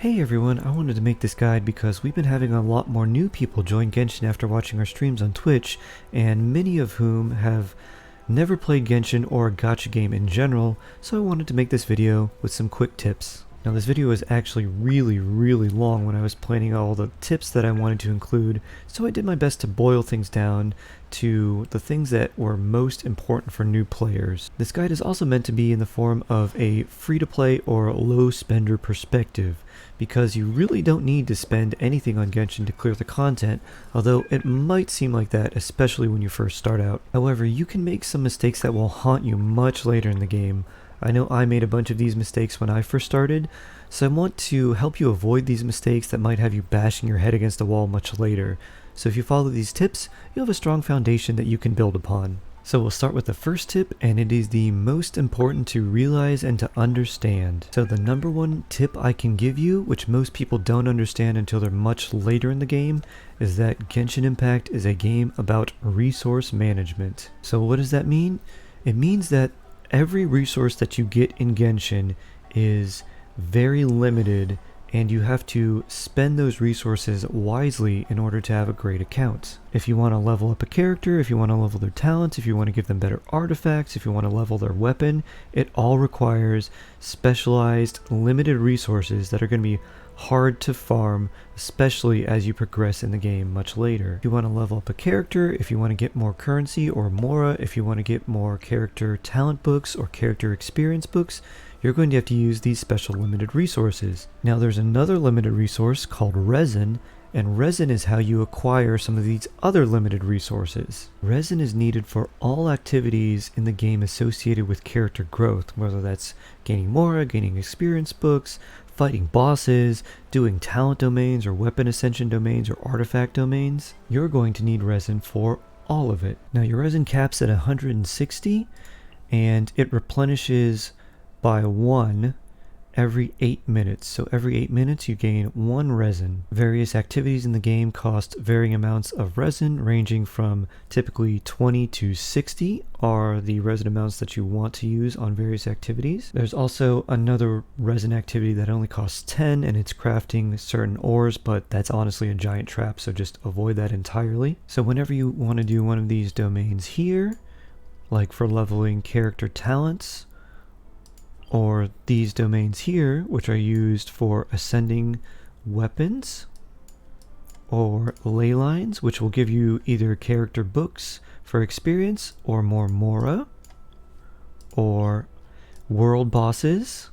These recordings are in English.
Hey everyone, I wanted to make this guide because we've been having a lot more new people join Genshin after watching our streams on Twitch, and many of whom have never played Genshin or a gacha game in general, so I wanted to make this video with some quick tips. Now this video was actually really long when I was planning all the tips that I wanted to include, so I did my best to boil things down to the things that were most important for new players. This guide is also meant to be in the form of a free-to-play or low-spender perspective, because you really don't need to spend anything on Genshin to clear the content, although it might seem like that, especially when you first start out. However, you can make some mistakes that will haunt you much later in the game. I know I made a bunch of these mistakes when I first started, so I want to help you avoid these mistakes that might have you bashing your head against a wall much later. So if you follow these tips, you'll have a strong foundation that you can build upon. So we'll start with the first tip, and it is the most important to realize and to understand. So the number one tip I can give you, which most people don't understand until they're much later in the game, is that Genshin Impact is a game about resource management. So what does that mean? It means that every resource that you get in Genshin is very limited, and you have to spend those resources wisely in order to have a great account. If you want to level up a character, if you want to level their talents, if you want to give them better artifacts, if you want to level their weapon, it all requires specialized, limited resources that are going to be hard to farm, especially as you progress in the game much later. If you want to level up a character, if you want to get more currency or mora, if you want to get more character talent books or character experience books, you're going to have to use these special limited resources. Now there's another limited resource called Resin, and Resin is how you acquire some of these other limited resources. Resin is needed for all activities in the game associated with character growth, whether that's gaining mora, gaining experience books, fighting bosses, doing talent domains or weapon ascension domains or artifact domains. You're going to need Resin for all of it. Now your Resin caps at 160, and it replenishes by 1 every 8 minutes. So every 8 minutes you gain 1 resin. Various activities in the game cost varying amounts of resin, ranging from typically 20 to 60 are the resin amounts that you want to use on various activities. There's also another resin activity that only costs 10, and it's crafting certain ores, but that's honestly a giant trap, so just avoid that entirely. So whenever you want to do one of these domains here, like for leveling character talents, or these domains here, which are used for ascending weapons, or ley lines, which will give you either character books for experience or more mora, or world bosses,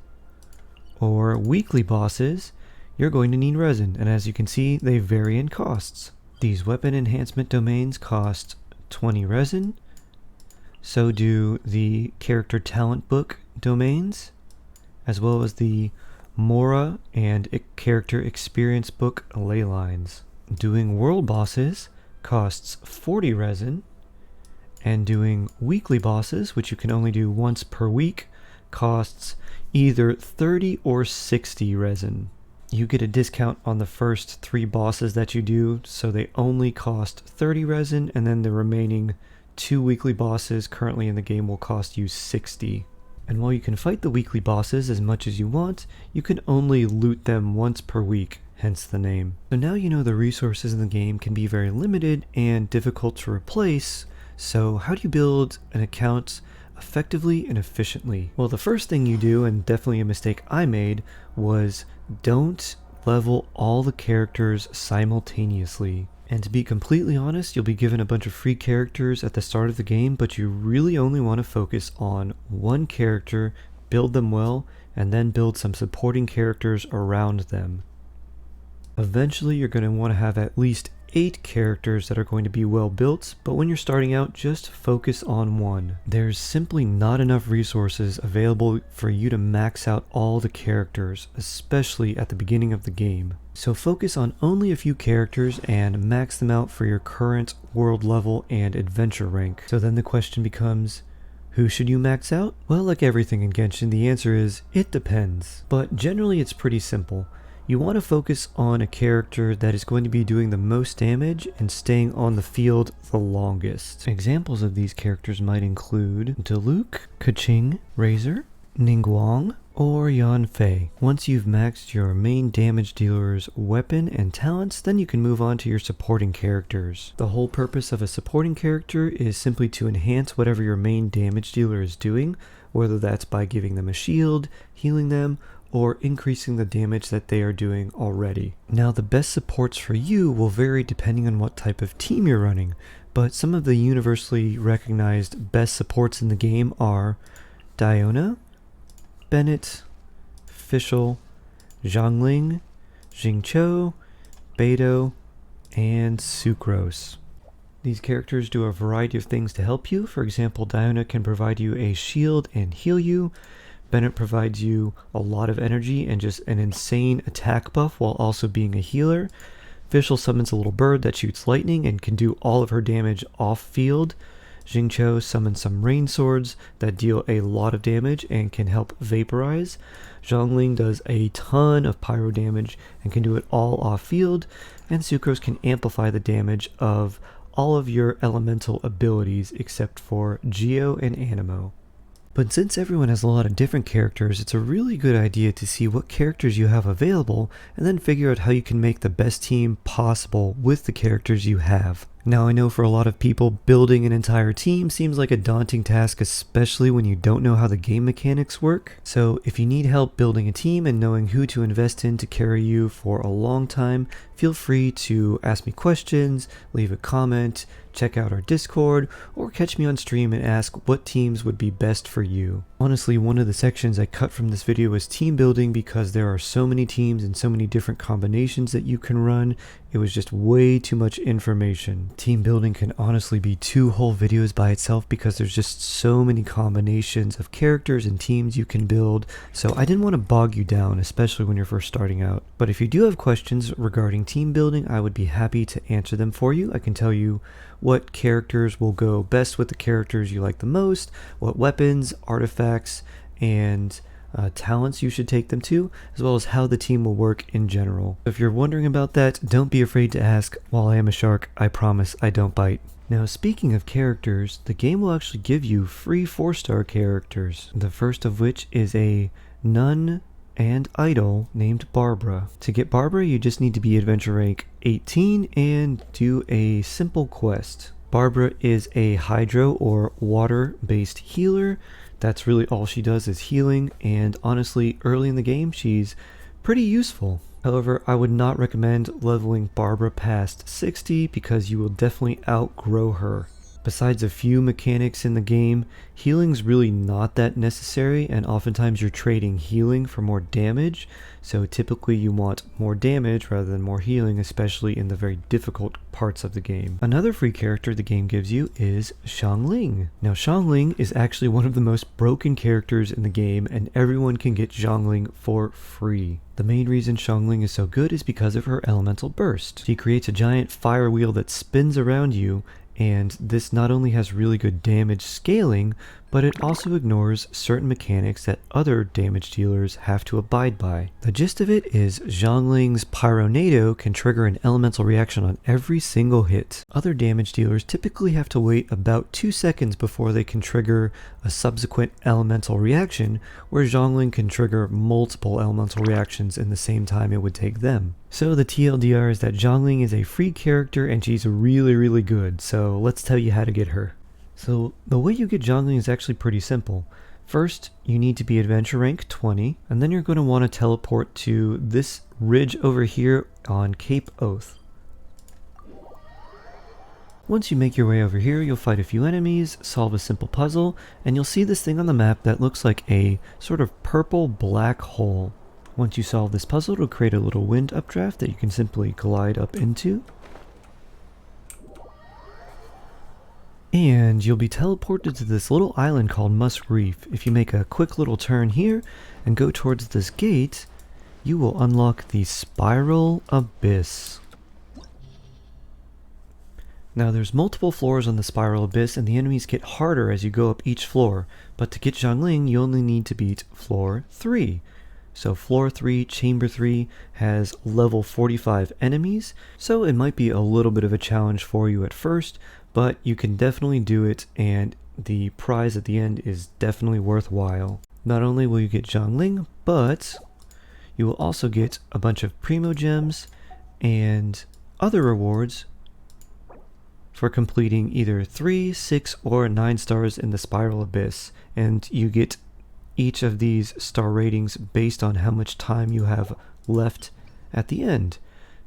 or weekly bosses, you're going to need resin, and as you can see, they vary in costs. These weapon enhancement domains cost 20 resin, so do the character talent book domains, as well as the mora and character experience book ley lines. Doing world bosses costs 40 resin, and doing weekly bosses, which you can only do once per week, costs either 30 or 60 resin. You get a discount on the first 3 bosses that you do, so they only cost 30 resin, and then the remaining 2 weekly bosses currently in the game will cost you 60. And while you can fight the weekly bosses as much as you want, you can only loot them once per week, hence the name. So now you know the resources in the game can be very limited and difficult to replace, so how do you build an account effectively and efficiently? Well, the first thing you do, and definitely a mistake I made, was don't level all the characters simultaneously. And to be completely honest, you'll be given a bunch of free characters at the start of the game, but you really only want to focus on one character, build them well, and then build some supporting characters around them. Eventually, you're going to want to have at least 8 characters that are going to be well built, but when you're starting out, just focus on one. There's simply not enough resources available for you to max out all the characters, especially at the beginning of the game. So focus on only a few characters and max them out for your current world level and adventure rank. So then the question becomes, who should you max out? Well, like everything in Genshin, the answer is, it depends. But generally it's pretty simple. You want to focus on a character that is going to be doing the most damage and staying on the field the longest. Examples of these characters might include Diluc, Keqing, Razor, Ningguang, or Yanfei. Once you've maxed your main damage dealer's weapon and talents, then you can move on to your supporting characters. The whole purpose of a supporting character is simply to enhance whatever your main damage dealer is doing, whether that's by giving them a shield, healing them, or increasing the damage that they are doing already. Now, the best supports for you will vary depending on what type of team you're running, but some of the universally recognized best supports in the game are Diona, Bennett, Fischl, Xiangling, Xingqiu, Beidou, and Sucrose. These characters do a variety of things to help you. For example, Diona can provide you a shield and heal you. Bennett provides you a lot of energy and just an insane attack buff while also being a healer. Fischl summons a little bird that shoots lightning and can do all of her damage off field. Xingqiu summons some rain swords that deal a lot of damage and can help vaporize. Xiangling does a ton of pyro damage and can do it all off field. And Sucrose can amplify the damage of all of your elemental abilities except for Geo and Anemo. But since everyone has a lot of different characters, it's a really good idea to see what characters you have available and then figure out how you can make the best team possible with the characters you have. Now, I know for a lot of people, building an entire team seems like a daunting task, especially when you don't know how the game mechanics work. So if you need help building a team and knowing who to invest in to carry you for a long time, feel free to ask me questions, leave a comment, check out our Discord, or catch me on stream and ask what teams would be best for you. Honestly, one of the sections I cut from this video was team building because there are so many teams and so many different combinations that you can run. It was just way too much information. Team building can honestly be 2 whole videos by itself because there's just so many combinations of characters and teams you can build, so I didn't want to bog you down, especially when you're first starting out. But if you do have questions regarding team building, I would be happy to answer them for you. I can tell you what characters will go best with the characters you like the most, what weapons, artifacts, and talents you should take them to, as well as how the team will work in general. If you're wondering about that, don't be afraid to ask. While I am a shark, I promise I don't bite. Now, speaking of characters, the game will actually give you free 4-star characters, the first of which is a nun and idol named Barbara. To get Barbara, you just need to be adventure rank 18 and do a simple quest. Barbara is a hydro or water-based healer. That's really all she does is healing, and honestly, early in the game, she's pretty useful. However, I would not recommend leveling Barbara past 60 because you will definitely outgrow her. Besides a few mechanics in the game, healing's really not that necessary, and oftentimes you're trading healing for more damage, so typically you want more damage rather than more healing, especially in the very difficult parts of the game. Another free character the game gives you is Xiangling. Now, Xiangling is actually one of the most broken characters in the game, and everyone can get Xiangling for free. The main reason Xiangling is so good is because of her elemental burst. She creates a giant fire wheel that spins around you, and this not only has really good damage scaling, but it also ignores certain mechanics that other damage dealers have to abide by. The gist of it is Xiangling's Pyronado can trigger an elemental reaction on every single hit. Other damage dealers typically have to wait about 2 seconds before they can trigger a subsequent elemental reaction, where Xiangling can trigger multiple elemental reactions in the same time it would take them. So the TLDR is that Xiangling is a free character and she's really good, so let's tell you how to get her. So the way you get Xiangling is actually pretty simple. First, you need to be adventure rank 20, and then you're going to want to teleport to this ridge over here on Cape Oath. Once you make your way over here, you'll fight a few enemies, solve a simple puzzle, and you'll see this thing on the map that looks like a sort of purple black hole. Once you solve this puzzle, it'll create a little wind updraft that you can simply glide up into. And you'll be teleported to this little island called Musk Reef. If you make a quick little turn here and go towards this gate, you will unlock the Spiral Abyss. Now there's multiple floors on the Spiral Abyss, and the enemies get harder as you go up each floor, but to get Xiangling you only need to beat floor 3. So floor 3, chamber 3 has level 45 enemies, so it might be a little bit of a challenge for you at first, but you can definitely do it, and the prize at the end is definitely worthwhile. Not only will you get Xiangling, but you will also get a bunch of Primo Gems and other rewards for completing either 3, 6, or 9 stars in the Spiral Abyss. And you get each of these star ratings based on how much time you have left at the end.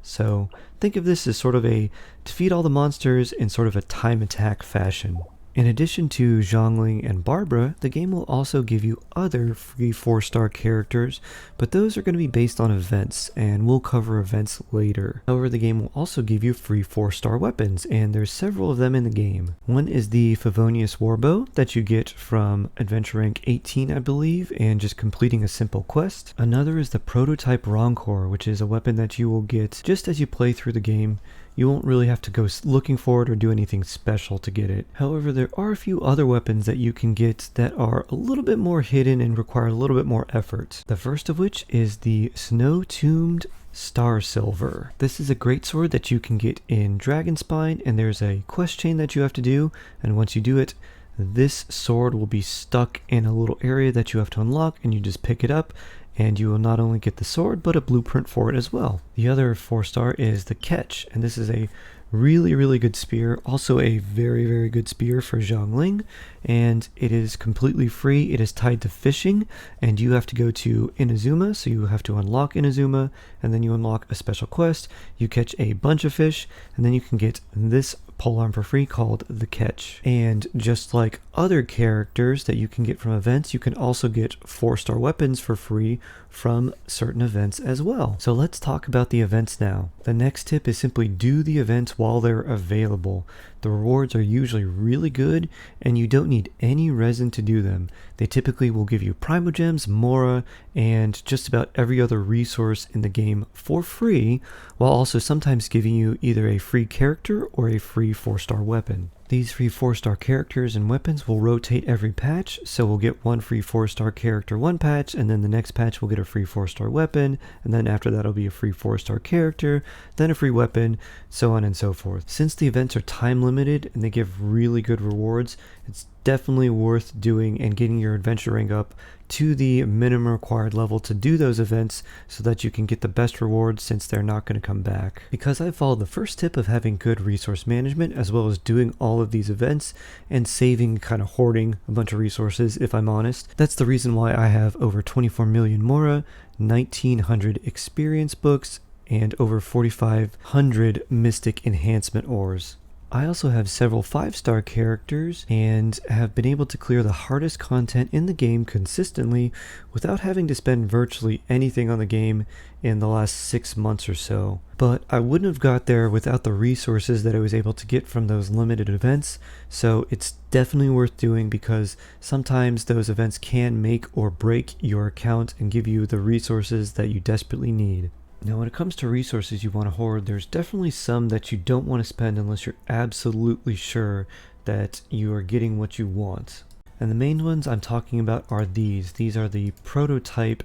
So think of this as sort of a defeat all the monsters in sort of a time attack fashion. In addition to Xiangling and Barbara, the game will also give you other free 4-star characters, but those are going to be based on events, and we'll cover events later. However, the game will also give you free 4-star weapons, and there's several of them in the game. One is the Favonius Warbow that you get from Adventure Rank 18, I believe, and just completing a simple quest. Another is the Prototype Rancor, which is a weapon that you will get just as you play through the game. You won't really have to go looking for it or do anything special to get it. However, there are a few other weapons that you can get that are a little bit more hidden and require a little bit more effort. The first of which is the Snow-Tombed Star Silver. This is a great sword that you can get in Dragonspine, and there's a quest chain that you have to do, and once you do it, this sword will be stuck in a little area that you have to unlock, and you just pick it up, and you will not only get the sword, but a blueprint for it as well. The other 4-star is the Ketch, and this is a really good spear, also a very good spear for Xiangling, and it is completely free. It is tied to fishing, and you have to go to Inazuma, so you have to unlock Inazuma, and then you unlock a special quest. You catch a bunch of fish, and then you can get this polearm for free called the Ketch. And just like other characters that you can get from events, you can also get 4-star weapons for free from certain events as well. So let's talk about the events now. The next tip is simply do the events while they're available. The rewards are usually really good, and you don't need any resin to do them. They typically will give you Primogems, Mora, and just about every other resource in the game for free, while also sometimes giving you either a free character or a free 4-star weapon. These free 4-star characters and weapons will rotate every patch, so we'll get one free 4-star character one patch, and then the next patch we'll get a free 4-star weapon, and then after that it'll be a free 4-star character, then a free weapon, so on and so forth. Since the events are time limited and they give really good rewards, it's definitely worth doing and getting your adventure rank up to the minimum required level to do those events so that you can get the best rewards, since they're not going to come back. Because I followed the first tip of having good resource management as well as doing all of these events and saving, kind of hoarding a bunch of resources, if I'm honest. That's the reason why I have over 24 million Mora, 1900 experience books, and over 4500 mystic enhancement ores. I also have several 5-star characters and have been able to clear the hardest content in the game consistently without having to spend virtually anything on the game in the last 6 months or so. But I wouldn't have got there without the resources that I was able to get from those limited events, so it's definitely worth doing because sometimes those events can make or break your account and give you the resources that you desperately need. Now when it comes to resources you want to hoard, there's definitely some that you don't want to spend unless you're absolutely sure that you are getting what you want. And the main ones I'm talking about are these. These are the prototype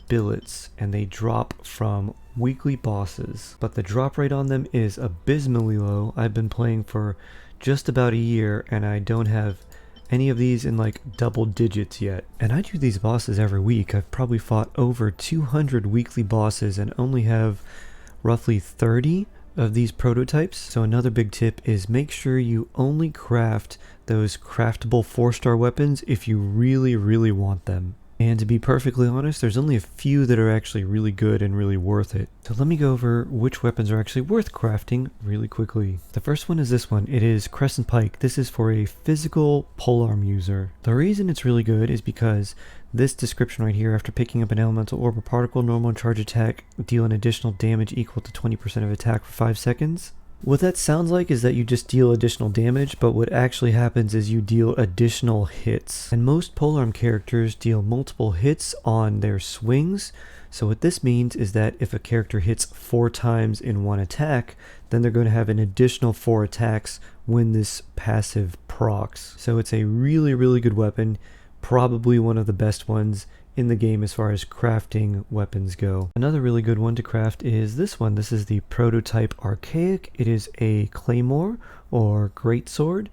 billets, and they drop from weekly bosses. But the drop rate on them is abysmally low. I've been playing for just about a year and I don't have any of these in like double digits yet. And I do these bosses every week. I've probably fought over 200 weekly bosses and only have roughly 30 of these prototypes. So another big tip is make sure you only craft those craftable 4-star weapons if you really want them. And to be perfectly honest, there's only a few that are actually really good and really worth it. So let me go over which weapons are actually worth crafting really quickly. The first one is this one. It is Crescent Pike. This is for a physical polearm user. The reason it's really good is because this description right here, after picking up an elemental orb or particle, normal and charge attack, deal an additional damage equal to 20% of attack for 5 seconds. What that sounds like is that you just deal additional damage, but what actually happens is you deal additional hits. And most polearm characters deal multiple hits on their swings. So what this means is that if a character hits 4 times in one attack, then they're going to have an additional 4 attacks when this passive procs. So it's a really good weapon, probably one of the best ones in the game as far as crafting weapons go. Another really good one to craft is this one. This is the Prototype Archaic. It is a claymore or greatsword,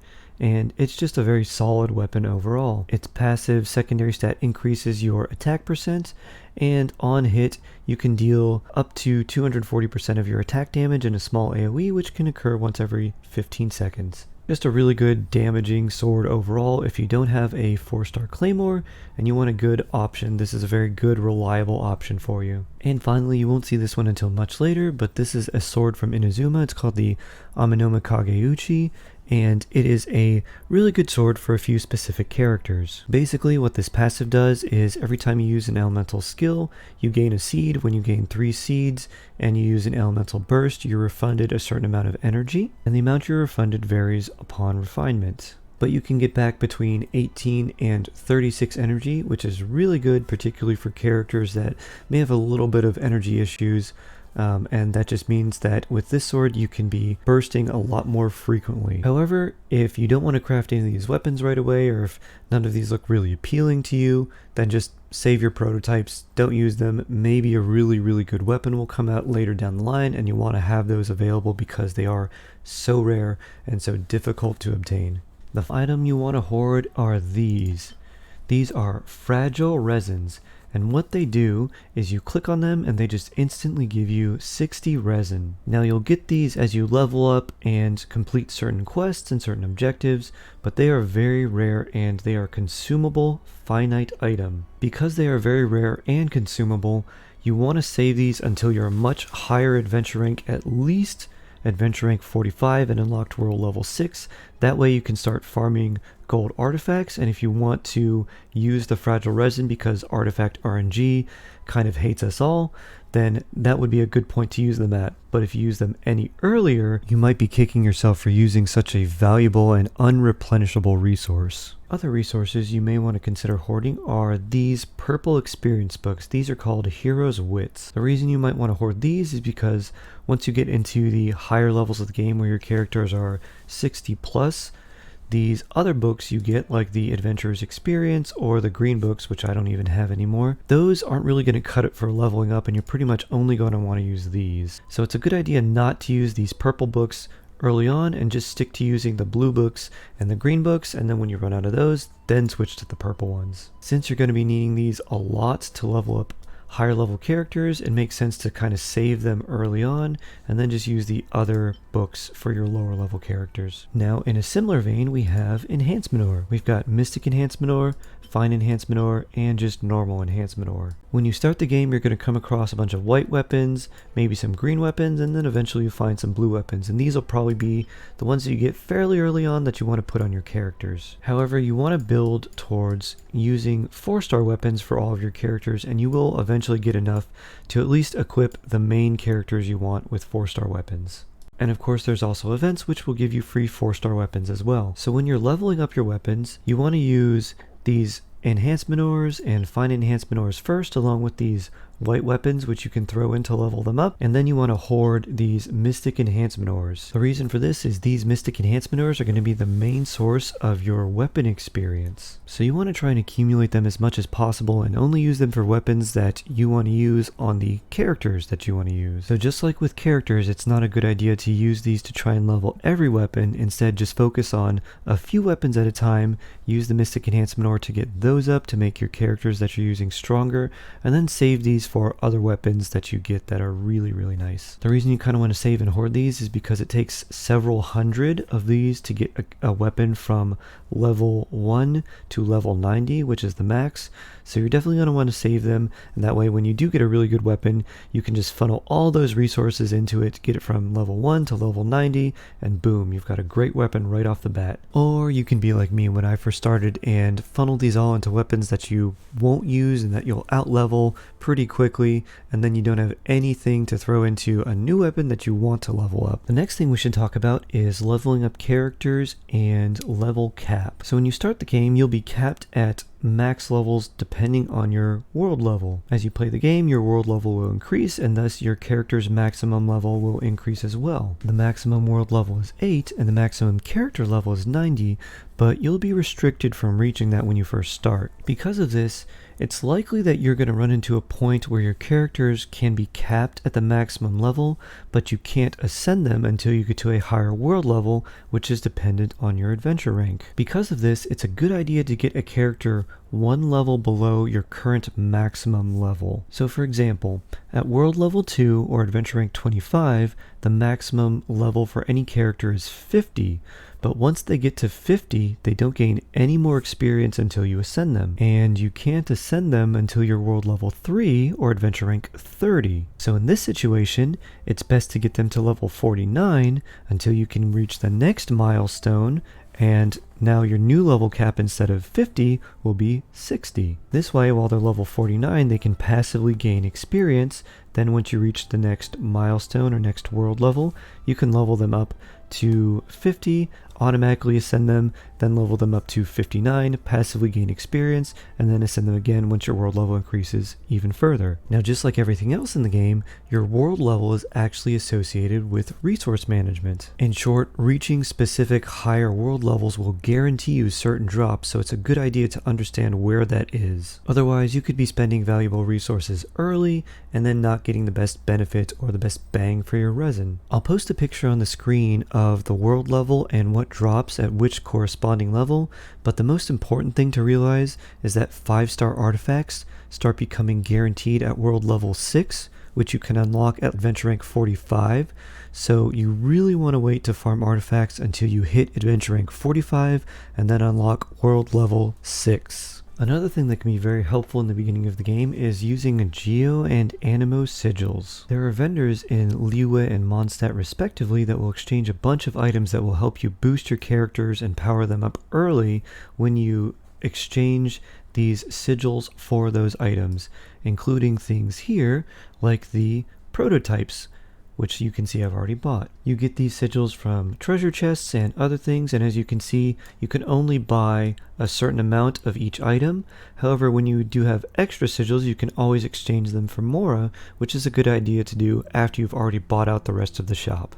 and it's just a very solid weapon overall. Its passive secondary stat increases your attack percent, and on hit you can deal up to 240% of your attack damage in a small AoE, which can occur once every 15 seconds. Just a really good damaging sword overall. If you don't have a 4-star claymore and you want a good option, this is a very good reliable option for you. And finally, you won't see this one until much later, but this is a sword from Inazuma. It's called the Amenoma Kageuchi, and it is a really good sword for a few specific characters. Basically, what this passive does is every time you use an elemental skill, you gain a seed. When you gain 3 seeds and you use an elemental burst, you're refunded a certain amount of energy, and the amount you're refunded varies upon refinement. But you can get back between 18 and 36 energy, which is really good, particularly for characters that may have a little bit of energy issues. And that just means that with this sword you can be bursting a lot more frequently. However, if you don't want to craft any of these weapons right away, or if none of these look really appealing to you, then just save your prototypes, don't use them. Maybe a really good weapon will come out later down the line, and you want to have those available because they are so rare and so difficult to obtain. The item you want to hoard are these. These are fragile resins. And what they do is you click on them and they just instantly give you 60 resin. Now you'll get these as you level up and complete certain quests and certain objectives, but they are very rare and they are consumable finite item. Because they are very rare and consumable, you want to save these until you're a much higher adventure rank, at least adventure rank 45 and unlocked world level 6. That way you can start farming gold artifacts, and if you want to use the fragile resin because artifact RNG kind of hates us all, then that would be a good point to use them at. But if you use them any earlier, you might be kicking yourself for using such a valuable and unreplenishable resource. Other resources you may want to consider hoarding are these purple experience books. These are called Heroes' Wits. The reason you might want to hoard these is because once you get into the higher levels of the game where your characters are 60 plus, these other books you get, like the Adventurer's Experience or the green books, which I don't even have anymore, those aren't really going to cut it for leveling up, and you're pretty much only going to want to use these. So it's a good idea not to use these purple books early on and just stick to using the blue books and the green books, and then when you run out of those, then switch to the purple ones. Since you're going to be needing these a lot to level up higher level characters, it makes sense to kind of save them early on and then just use the other books for your lower level characters. Now, in a similar vein, we have enhancement ore. We've got mystic enhancement ore, fine enhancement ore, and just normal enhancement ore. When you start the game, you're going to come across a bunch of white weapons, maybe some green weapons, and then eventually you find some blue weapons, and these will probably be the ones that you get fairly early on that you want to put on your characters. However, you want to build towards using 4-star weapons for all of your characters, and you will eventually get enough to at least equip the main characters you want with 4-star weapons. And of course, there's also events which will give you free 4-star weapons as well. So when you're leveling up your weapons, you want to use these enhancement ores and fine enhancement ores first, along with these white weapons which you can throw in to level them up, and then you want to hoard these mystic enhancement ores. The reason for this is these mystic enhancement ores are going to be the main source of your weapon experience. So you want to try and accumulate them as much as possible and only use them for weapons that you want to use on the characters that you want to use. So just like with characters, it's not a good idea to use these to try and level every weapon. Instead, just focus on a few weapons at a time, use the mystic enhancement ore to get those up to make your characters that you're using stronger, and then save these for other weapons that you get that are really nice. The reason you kind of want to save and hoard these is because it takes several hundred of these to get a weapon from level 1 to level 90, which is the max. So you're definitely going to want to save them, and that way when you do get a really good weapon, you can just funnel all those resources into it, get it from level 1 to level 90, and boom, you've got a great weapon right off the bat. Or you can be like me when I first started and funnel these all into weapons that you won't use and that you'll outlevel pretty quickly, and then you don't have anything to throw into a new weapon that you want to level up. The next thing we should talk about is leveling up characters and level cap. So when you start the game, you'll be capped at max levels depending on your world level. As you play the game, your world level will increase, and thus your character's maximum level will increase as well. The maximum world level is 8 and the maximum character level is 90, but you'll be restricted from reaching that when you first start. Because of this, It's likely that you're going to run into a point where your characters can be capped at the maximum level, but you can't ascend them until you get to a higher world level, which is dependent on your adventure rank. Because of this, it's a good idea to get a character one level below your current maximum level. So for example, at world level 2 or adventure rank 25, the maximum level for any character is 50. But once they get to 50, they don't gain any more experience until you ascend them. And you can't ascend them until you're world level 3 or adventure rank 30. So in this situation, it's best to get them to level 49 until you can reach the next milestone, and now your new level cap instead of 50 will be 60. This way, while they're level 49, they can passively gain experience. Then once you reach the next milestone or next world level, you can level them up to 50, automatically ascend them, then level them up to 59, passively gain experience, and then ascend them again once your world level increases even further. Now, just like everything else in the game, your world level is actually associated with resource management. In short, reaching specific higher world levels will guarantee you certain drops, so it's a good idea to understand where that is. Otherwise, you could be spending valuable resources early and then not getting the best benefit or the best bang for your resin. I'll post a picture on the screen of the world level and what drops at which corresponding level, but the most important thing to realize is that 5-star artifacts start becoming guaranteed at world level 6, which you can unlock at adventure rank 45. So you really want to wait to farm artifacts until you hit adventure rank 45 and then unlock world level 6. Another thing that can be very helpful in the beginning of the game is using Geo and Anemo Sigils. There are vendors in Liyue and Mondstadt respectively that will exchange a bunch of items that will help you boost your characters and power them up early when you exchange these sigils for those items, including things here like the prototypes, which you can see I've already bought. You get these sigils from treasure chests and other things, and as you can see, you can only buy a certain amount of each item. However, when you do have extra sigils, you can always exchange them for Mora, which is a good idea to do after you've already bought out the rest of the shop.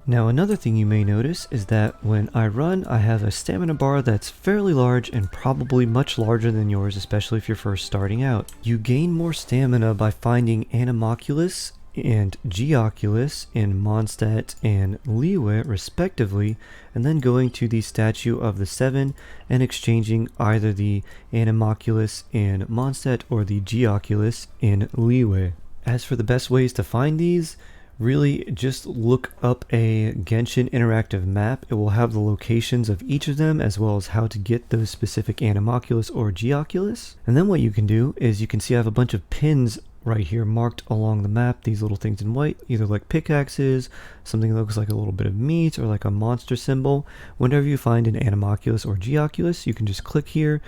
Now, another thing you may notice is that when I run, I have a stamina bar that's fairly large and probably much larger than yours, especially if you're first starting out. You gain more stamina by finding Anemoculus and Geoculus in Mondstadt and Liyue respectively, and then going to the Statue of the Seven and exchanging either the Anemoculus in Mondstadt or the Geoculus in Liyue. As for the best ways to find these, really just look up a Genshin interactive map. It will have the locations of each of them as well as how to get those specific Anemoculus or Geoculus. And then what you can do is you can see I have a bunch of pins right here marked along the map, these little things in white, either like pickaxes, something that looks like a little bit of meat, or like a monster symbol. Whenever you find an Anemoculus or Geoculus, you can just click here,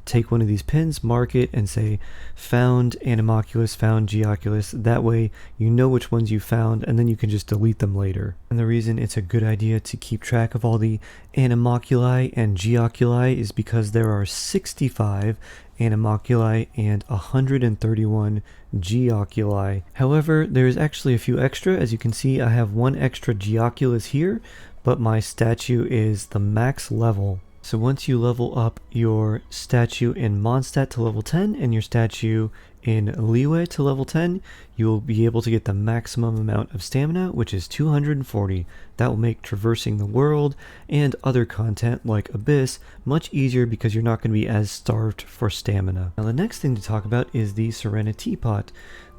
take one of these pins, mark it, and say found Anemoculus, found Geoculus. That way you know which ones you found, and then you can just delete them later. And the reason it's a good idea to keep track of all the Anemoculi and Geoculi is because there are 65 Anemoculi and 131 Geoculi. However, there's actually a few extra. As you can see, I have one extra Geoculus here, but my statue is the max level. So once you level up your statue in Mondstadt to level 10 and your statue in Liyue to level 10, you'll be able to get the maximum amount of stamina, which is 240. That will make traversing the world and other content like Abyss much easier because you're not going to be as starved for stamina. Now the next thing to talk about is the Serenitea.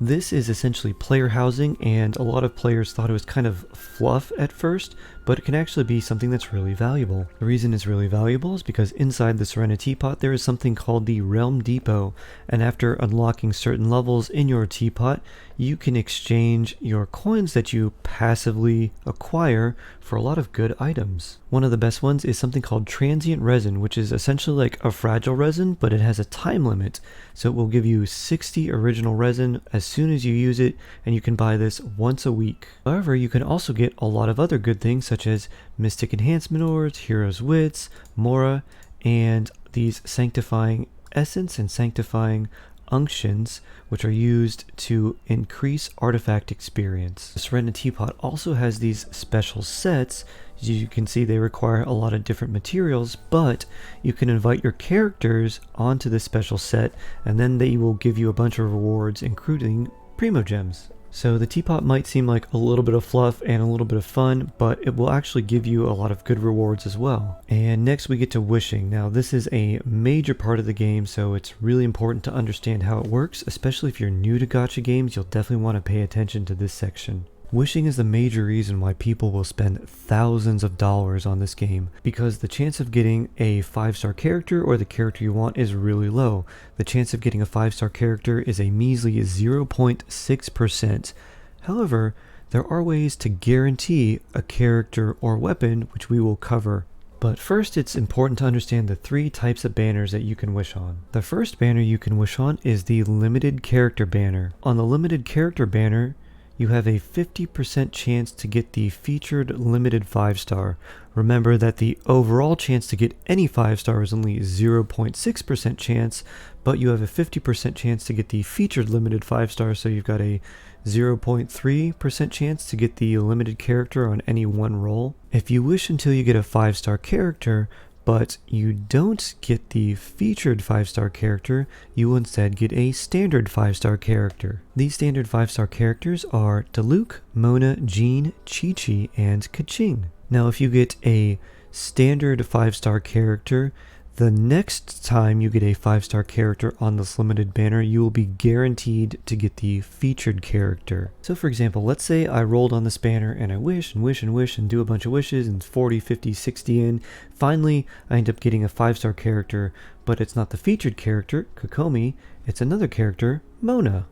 This is essentially player housing, and a lot of players thought it was kind of fluff at first, but it can actually be something that's really valuable. The reason it's really valuable is because inside the Serenitea there is something called the Realm Depot, and after unlocking certain levels in your teapot, you can exchange your coins that you passively acquire for a lot of good items. One of the best ones is something called Transient Resin, which is essentially like a fragile resin, but it has a time limit. So it will give you 60 original resin as soon as you use it, and you can buy this once a week. However, you can also get a lot of other good things such as Mystic Enhancement Ores, Hero's Wits, Mora, and these Sanctifying Essence and Sanctifying unctions, which are used to increase artifact experience. The Serenitea also has these special sets. As you can see, they require a lot of different materials, but you can invite your characters onto this special set, and then they will give you a bunch of rewards, including Primo Gems. So the teapot might seem like a little bit of fluff and a little bit of fun, but it will actually give you a lot of good rewards as well. And next we get to wishing. Now this is a major part of the game, so it's really important to understand how it works, especially if you're new to gacha games. You'll definitely want to pay attention to this section. Wishing is the major reason why people will spend thousands of dollars on this game, because the chance of getting a 5-star character or the character you want is really low. The chance of getting a 5-star character is a measly 0.6%. However, there are ways to guarantee a character or weapon, which we will cover. But first, it's important to understand the 3 types of banners that you can wish on. The first banner you can wish on is the limited character banner. On the limited character banner, you have a 50% chance to get the featured limited 5-star. Remember that the overall chance to get any 5-star is only 0.6% chance, but you have a 50% chance to get the featured limited 5-star, so you've got a 0.3% chance to get the limited character on any one roll. If you wish until you get a 5-star character, but you don't get the featured 5-star character, you will instead get a standard 5-star character. These standard 5-star characters are Diluc, Mona, Jean, Chi-Chi, and Kaching. Now if you get a standard 5-star character, the next time you get a 5-star character on this limited banner, you will be guaranteed to get the featured character. So for example, let's say I rolled on this banner and I wish and wish and wish and do a bunch of wishes and 40, 50, 60 in. Finally, I end up getting a 5-star character, but it's not the featured character, Kokomi, it's another character, Mona.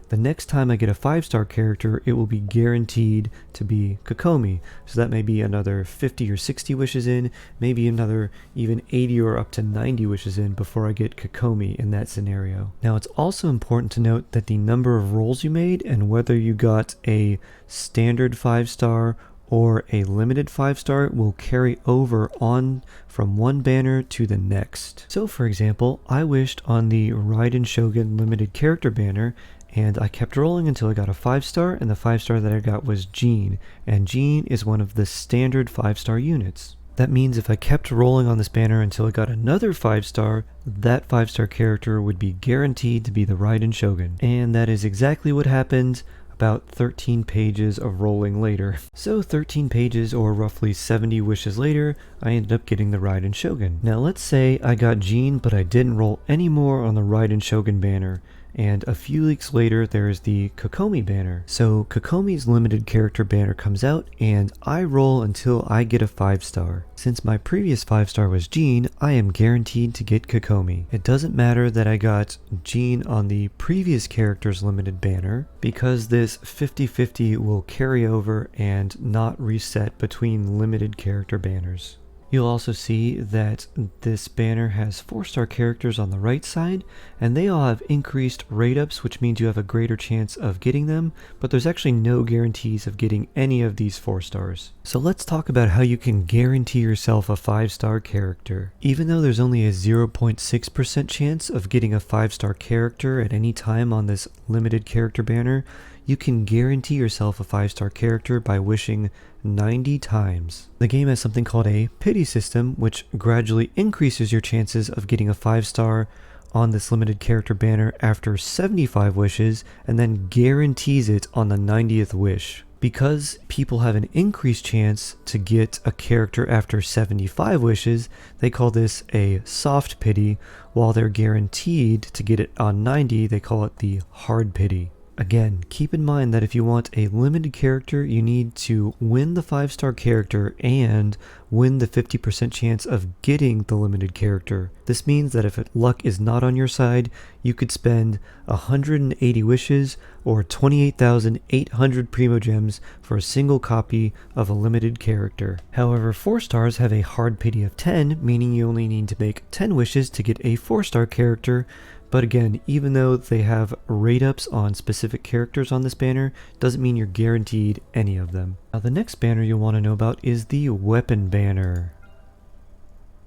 The next time I get a 5-star character, it will be guaranteed to be Kokomi. So that may be another 50 or 60 wishes in, maybe another even 80 or up to 90 wishes in before I get Kokomi in that scenario. Now it's also important to note that the number of rolls you made and whether you got a standard 5-star or a limited 5-star will carry over on from one banner to the next. So for example, I wished on the Raiden Shogun limited character banner, and I kept rolling until I got a 5-star, and the 5-star that I got was Jean, and Jean is one of the standard 5-star units. That means if I kept rolling on this banner until I got another 5-star, that 5-star character would be guaranteed to be the Raiden Shogun. And that is exactly what happened about 13 pages of rolling later. So 13 pages or roughly 70 wishes later, I ended up getting the Raiden Shogun. Now let's say I got Jean, but I didn't roll any more on the Raiden Shogun banner. And a few weeks later, there is the Kokomi banner. So Kokomi's limited character banner comes out, and I roll until I get a 5-star. Since my previous 5-star was Jean, I am guaranteed to get Kokomi. It doesn't matter that I got Jean on the previous character's limited banner, because this 50-50 will carry over and not reset between limited character banners. You'll also see that this banner has 4-star characters on the right side, and they all have increased rate ups, which means you have a greater chance of getting them, but there's actually no guarantees of getting any of these 4-stars. So let's talk about how you can guarantee yourself a 5-star character. Even though there's only a 0.6% chance of getting a 5-star character at any time on this limited character banner, you can guarantee yourself a 5-star character by wishing 90 times. The game has something called a pity system, which gradually increases your chances of getting a 5-star on this limited character banner after 75 wishes, and then guarantees it on the 90th wish. Because people have an increased chance to get a character after 75 wishes, they call this a soft pity, while they're guaranteed to get it on 90, they call it the hard pity. Again, keep in mind that if you want a limited character, you need to win the 5-star character and win the 50% chance of getting the limited character. This means that if luck is not on your side, you could spend 180 wishes or 28,800 Primo Gems for a single copy of a limited character. However, 4-stars have a hard pity of 10, meaning you only need to make 10 wishes to get a 4-star character. But again, even though they have rate ups on specific characters on this banner, doesn't mean you're guaranteed any of them. Now the next banner you'll want to know about is the weapon banner.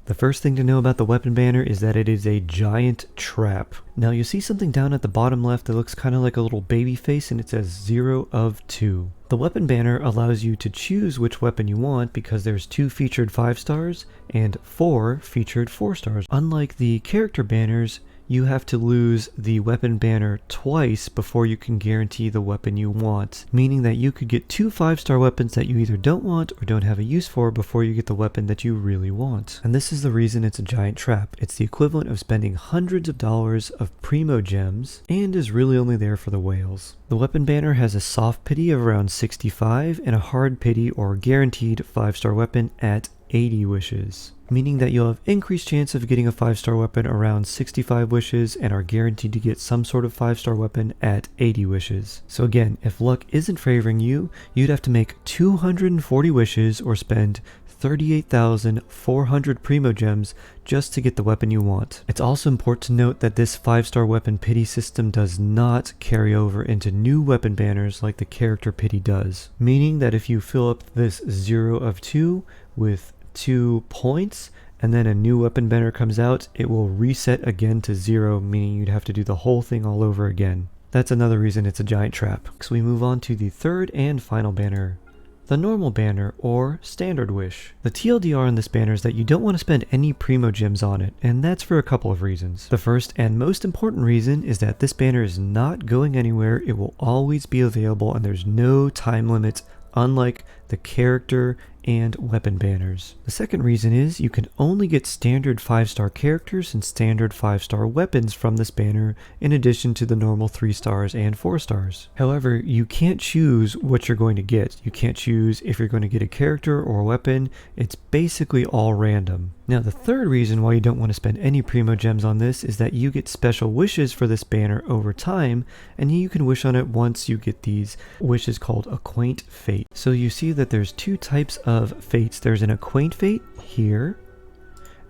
The first thing to know about the weapon banner is that it is a giant trap. Now you see something down at the bottom left that looks kind of like a little baby face, and it says 0 of 2. The weapon banner allows you to choose which weapon you want because there's 2 featured 5 stars and 4 featured 4 stars. Unlike the character banners, you have to lose the weapon banner twice before you can guarantee the weapon you want, meaning that you could get 2 5-star weapons that you either don't want or don't have a use for before you get the weapon that you really want. And this is the reason it's a giant trap. It's the equivalent of spending hundreds of dollars of primo gems and is really only there for the whales. The weapon banner has a soft pity of around 65 and a hard pity or guaranteed 5-star weapon at 80 wishes, meaning that you'll have increased chance of getting a 5-star weapon around 65 wishes and are guaranteed to get some sort of 5-star weapon at 80 wishes. So again, if luck isn't favoring you, you'd have to make 240 wishes or spend 38,400 primo gems just to get the weapon you want. It's also important to note that this 5-star weapon pity system does not carry over into new weapon banners like the character pity does, meaning that if you fill up this 0 of 2 with 2 points and then a new weapon banner comes out, it will reset again to 0, meaning you'd have to do the whole thing all over again. That's another reason it's a giant trap. So we move on to the third and final banner, the normal banner or standard wish. The TLDR on this banner is that you don't want to spend any primo gems on it, and that's for a couple of reasons. The first and most important reason is that this banner is not going anywhere. It will always be available and there's no time limit, unlike the character and weapon banners. The second reason is you can only get standard 5-star characters and standard 5-star weapons from this banner in addition to the normal 3 stars and 4 stars. However, you can't choose what you're going to get. You can't choose if you're going to get a character or a weapon. It's basically all random. Now the third reason why you don't want to spend any primo gems on this is that you get special wishes for this banner over time, and you can wish on it once you get these wishes called Acquaint Fate. So you see that there's 2 types of fates. There's an Acquaint Fate here,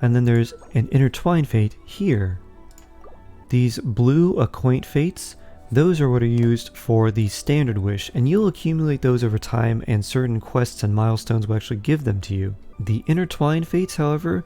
and then there's an Intertwine Fate here. These blue Acquaint Fates, those are what are used for the standard wish, and you'll accumulate those over time, and certain quests and milestones will actually give them to you. The Intertwine Fates, however,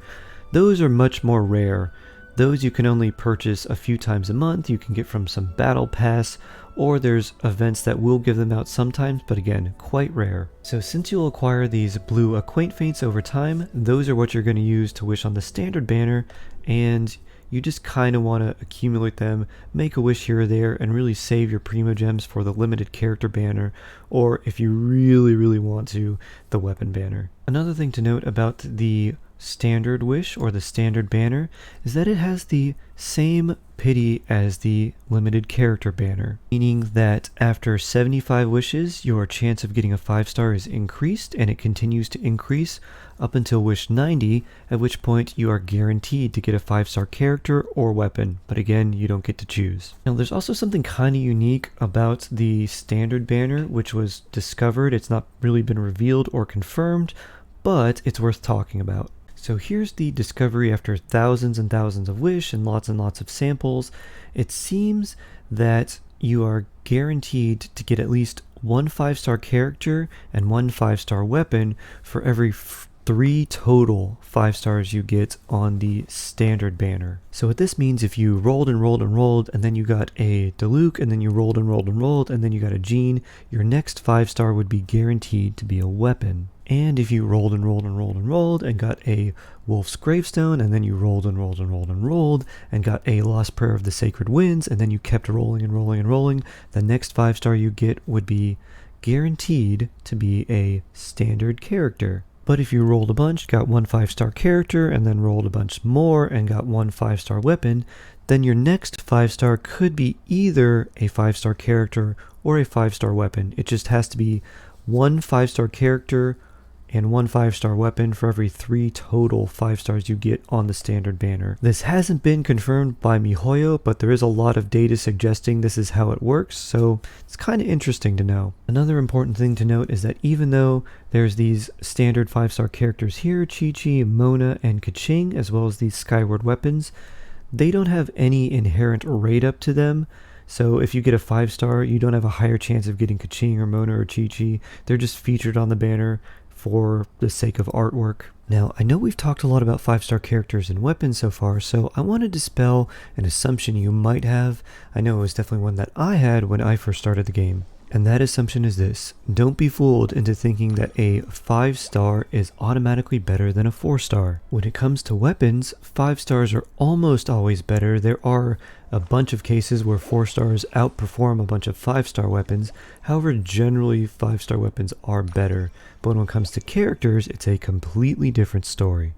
those are much more rare. Those you can only purchase a few times a month. You can get from some battle pass, or there's events that will give them out sometimes, but again, quite rare. So since you'll acquire these blue Acquaint Fates over time, those are what you're going to use to wish on the standard banner, and you just kind of want to accumulate them, make a wish here or there, and really save your primo gems for the limited character banner, or if you really want to, the weapon banner. Another thing to note about the standard wish or the standard banner is that it has the same pity as the limited character banner, meaning that after 75 wishes your chance of getting a 5-star is increased, and it continues to increase up until wish 90, at which point you are guaranteed to get a 5-star character or weapon, but again, you don't get to choose. Now there's also something kind of unique about the standard banner which was discovered. It's not really been revealed or confirmed, but it's worth talking about. So here's the discovery after thousands and thousands of wish and lots of samples. It seems that you are guaranteed to get at least 1 5-star character and 1 5-star weapon for every 3 total 5 stars you get on the standard banner. So what this means, if you rolled and then you got a Diluc, and then you rolled and then you got a Jean, your next 5-star would be guaranteed to be a weapon. And if you rolled and got a Wolf's Gravestone, and then you rolled and got a Lost Prayer of the Sacred Winds, and then you kept rolling, the next 5-star you get would be guaranteed to be a standard character. But if you rolled a bunch, got 1 5-star character, and then rolled a bunch more and got 1 5-star weapon, then your next 5-star could be either a 5-star character or a 5-star weapon. It just has to be 1 5-star character and 1 5-star weapon for every 3 total 5 stars you get on the standard banner. This hasn't been confirmed by MiHoYo, but there is a lot of data suggesting this is how it works, so it's kind of interesting to know. Another important thing to note is that even though there's these standard 5-star characters here, Chi-Chi, Mona, and Kaching, as well as these Skyward weapons, they don't have any inherent rate up to them. So if you get a 5-star, you don't have a higher chance of getting Kaching or Mona or Chi-Chi. They're just featured on the banner for the sake of artwork. Now, I know we've talked a lot about 5-star characters and weapons so far, so I want to dispel an assumption you might have. I know it was definitely one that I had when I first started the game. And that assumption is this: don't be fooled into thinking that a 5-star is automatically better than a 4-star. When it comes to weapons, 5 stars are almost always better. There are a bunch of cases where 4 stars outperform a bunch of 5-star weapons. However, generally 5-star weapons are better. But when it comes to characters, it's a completely different story.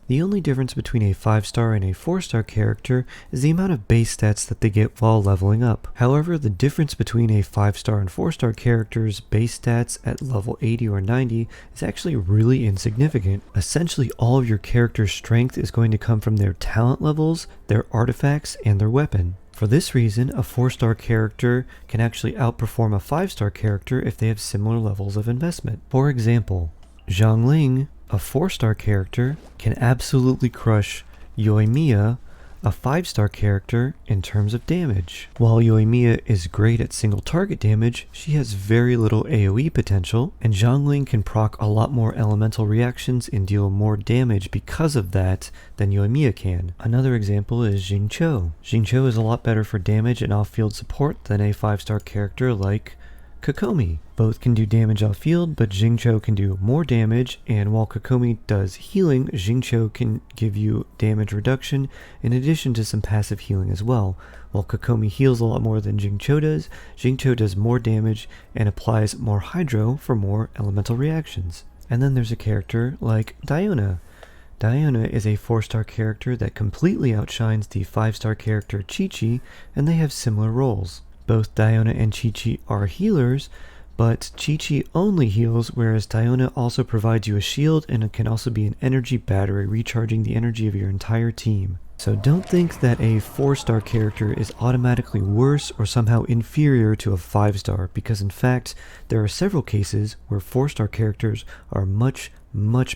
The only difference between a 5-star and a 4-star character is the amount of base stats that they get while leveling up. However, the difference between a 5-star and 4-star character's base stats at level 80 or 90 is actually really insignificant. Essentially, all of your character's strength is going to come from their talent levels, their artifacts, and their weapon. For this reason, a 4-star character can actually outperform a 5-star character if they have similar levels of investment. For example, Xiangling, a 4-star character, can absolutely crush Yoimiya, a 5-star character, in terms of damage. While Yoimiya is great at single target damage, she has very little AoE potential, and Xiangling can proc a lot more elemental reactions and deal more damage because of that than Yoimiya can. Another example is Xingqiu. Xingqiu is a lot better for damage and off-field support than a 5-star character like Kokomi. Both can do damage off-field, but Xingqiu can do more damage, and while Kokomi does healing, Xingqiu can give you damage reduction in addition to some passive healing as well. While Kokomi heals a lot more than Xingqiu does more damage and applies more hydro for more elemental reactions. And then there's a character like Diona. Diona is a 4-star character that completely outshines the 5-star character Qiqi, and they have similar roles. Both Diona and Qiqi are healers, but Qiqi only heals, whereas Diona also provides you a shield and it can also be an energy battery, recharging the energy of your entire team. So don't think that a 4-star character is automatically worse or somehow inferior to a 5-star, because in fact, there are several cases where 4-star characters are much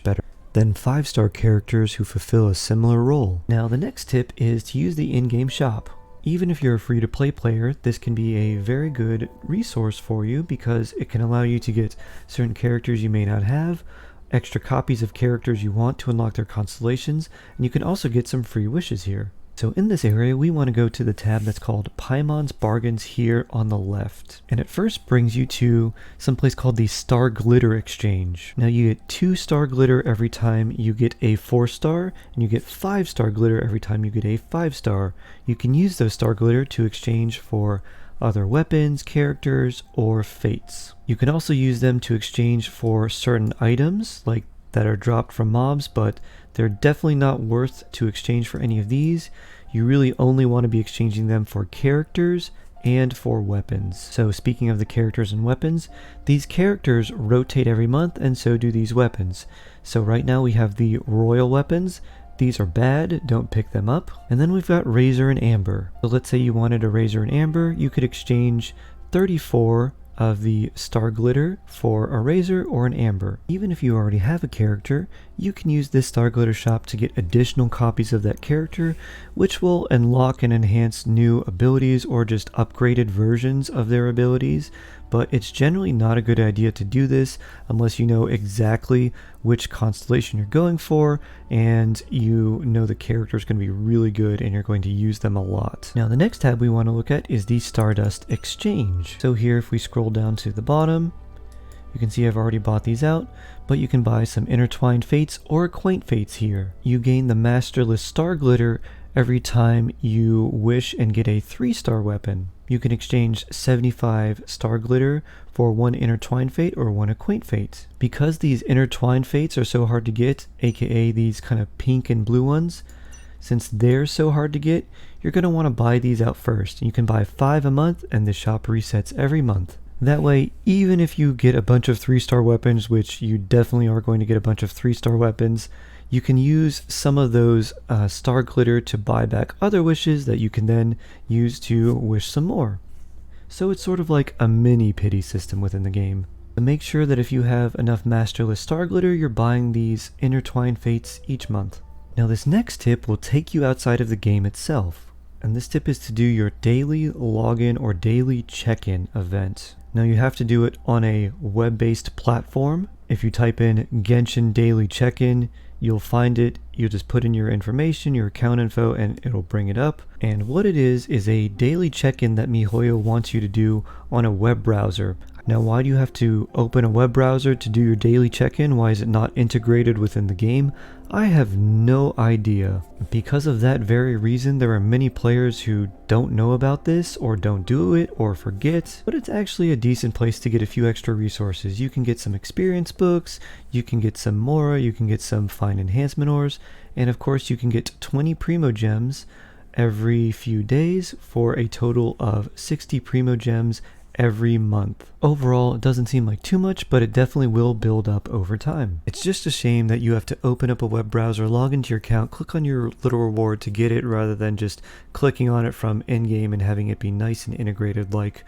better than 5-star characters who fulfill a similar role. Now, the next tip is to use the in-game shop. Even if you're a free-to-play player, this can be a very good resource for you because it can allow you to get certain characters you may not have, extra copies of characters you want to unlock their constellations, and you can also get some free wishes here. So in this area, we want to go to the tab that's called Paimon's Bargains here on the left. And it first brings you to some place called the Star Glitter Exchange. Now you get 2 star glitter every time you get a 4-star, and you get 5-star glitter every time you get a 5-star. You can use those star glitter to exchange for other weapons, characters, or fates. You can also use them to exchange for certain items, like that are dropped from mobs, but they're definitely not worth to exchange for any of these. You really only want to be exchanging them for characters and for weapons. So speaking of the characters and weapons, these characters rotate every month, and so do these weapons. So right now we have the royal weapons. These are bad, don't pick them up. And then we've got Razor and Amber. So let's say you wanted a Razor and Amber, you could exchange 34 of the star glitter for a Razor or an Amber. Even if you already have a character, you can use this star glitter shop to get additional copies of that character, which will unlock and enhance new abilities or just upgraded versions of their abilities. But it's generally not a good idea to do this unless you know exactly which constellation you're going for and you know the character is going to be really good and you're going to use them a lot. Now the next tab we want to look at is the Stardust Exchange. So here if we scroll down to the bottom, you can see I've already bought these out, but you can buy some Intertwined Fates or Acquaint Fates here. You gain the Masterless Star Glitter every time you wish and get a 3-star weapon. You can exchange 75 star glitter for 1 Intertwined Fate or 1 Acquaint Fate. Because these Intertwined Fates are so hard to get, aka these kind of pink and blue ones, since they're so hard to get, you're going to want to buy these out first. You can buy 5 a month and the shop resets every month. That way, even if you get a bunch of 3-star weapons, which you definitely are going to get a bunch of 3-star weapons, you can use some of those star glitter to buy back other wishes that you can then use to wish some more. So it's sort of like a mini pity system within the game. But make sure that if you have enough Masterless Star Glitter, you're buying these Intertwined Fates each month. Now this next tip will take you outside of the game itself. And this tip is to do your daily login or daily check-in event. Now you have to do it on a web-based platform, If you type in Genshin Daily Check-in, you'll find it. You just put in your information, your account info, and it'll bring it up. And what it is a daily check-in that MiHoYo wants you to do on a web browser. Now, why do you have to open a web browser to do your daily check-in? Why is it not integrated within the game? I have no idea. Because of that very reason, there are many players who don't know about this, or don't do it, or forget, but it's actually a decent place to get a few extra resources. You can get some experience books, you can get some Mora, you can get some fine enhancement ores, and of course you can get 20 Primo Gems every few days for a total of 60 Primo Gems every month. Overall, it doesn't seem like too much, but it definitely will build up over time. It's just a shame that you have to open up a web browser, log into your account, click on your little reward to get it, rather than just clicking on it from in-game and having it be nice and integrated like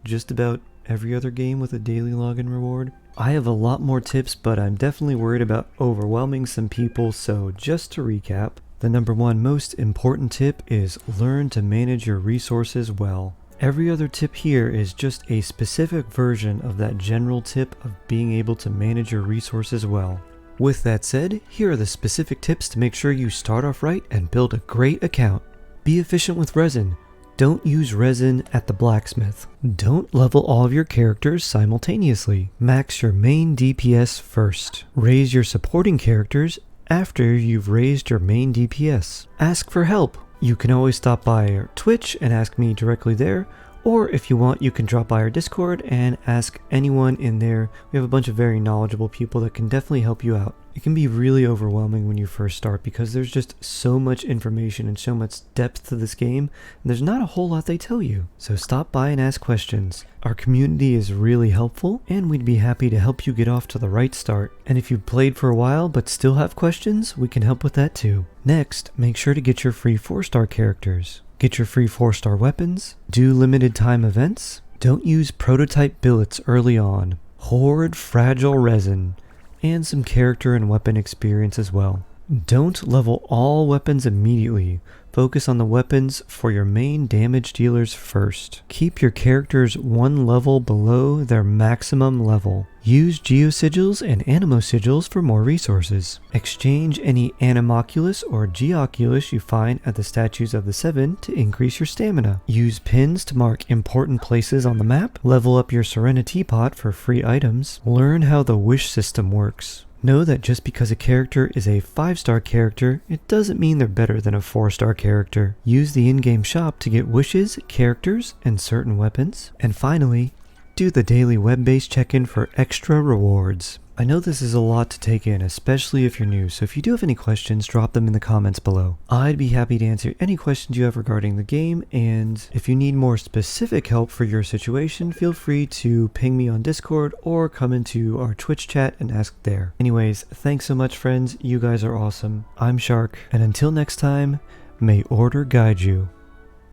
just about every other game with a daily login reward. I have a lot more tips, but I'm definitely worried about overwhelming some people, so just to recap, the number one most important tip is learn to manage your resources well. Every other tip here is just a specific version of that general tip of being able to manage your resources well. With that said, here are the specific tips to make sure you start off right and build a great account. Be efficient with Resin. Don't use Resin at the Blacksmith. Don't level all of your characters simultaneously. Max your main DPS first. Raise your supporting characters after you've raised your main DPS. Ask for help. You can always stop by our Twitch and ask me directly there, or if you want, you can drop by our Discord and ask anyone in there. We have a bunch of very knowledgeable people that can definitely help you out. It can be really overwhelming when you first start because there's just so much information and so much depth to this game, and there's not a whole lot they tell you. So stop by and ask questions. Our community is really helpful, and we'd be happy to help you get off to the right start. And if you've played for a while but still have questions, we can help with that too. Next, make sure to get your free 4-star characters. Get your free 4-star weapons. Do limited time events. Don't use prototype billets early on. Hoard fragile resin. And some character and weapon experience as well. Don't level all weapons immediately. Focus on the weapons for your main damage dealers first. Keep your characters one level below their maximum level. Use Geo Sigils and Anemo Sigils for more resources. Exchange any Anemoculus or Geoculus you find at the statues of the 7 to increase your stamina. Use pins to mark important places on the map. Level up your Serenitea pot for free items. Learn how the wish system works. Know that just because a character is a 5-star character, it doesn't mean they're better than a 4-star character. Use the in-game shop to get wishes, characters, and certain weapons. And finally, do the daily web-based check-in for extra rewards. I know this is a lot to take in, especially if you're new, so if you do have any questions, drop them in the comments below. I'd be happy to answer any questions you have regarding the game, and if you need more specific help for your situation, feel free to ping me on Discord or come into our Twitch chat and ask there. Anyways, thanks so much friends, you guys are awesome. I'm Shark, and until next time, may order guide you.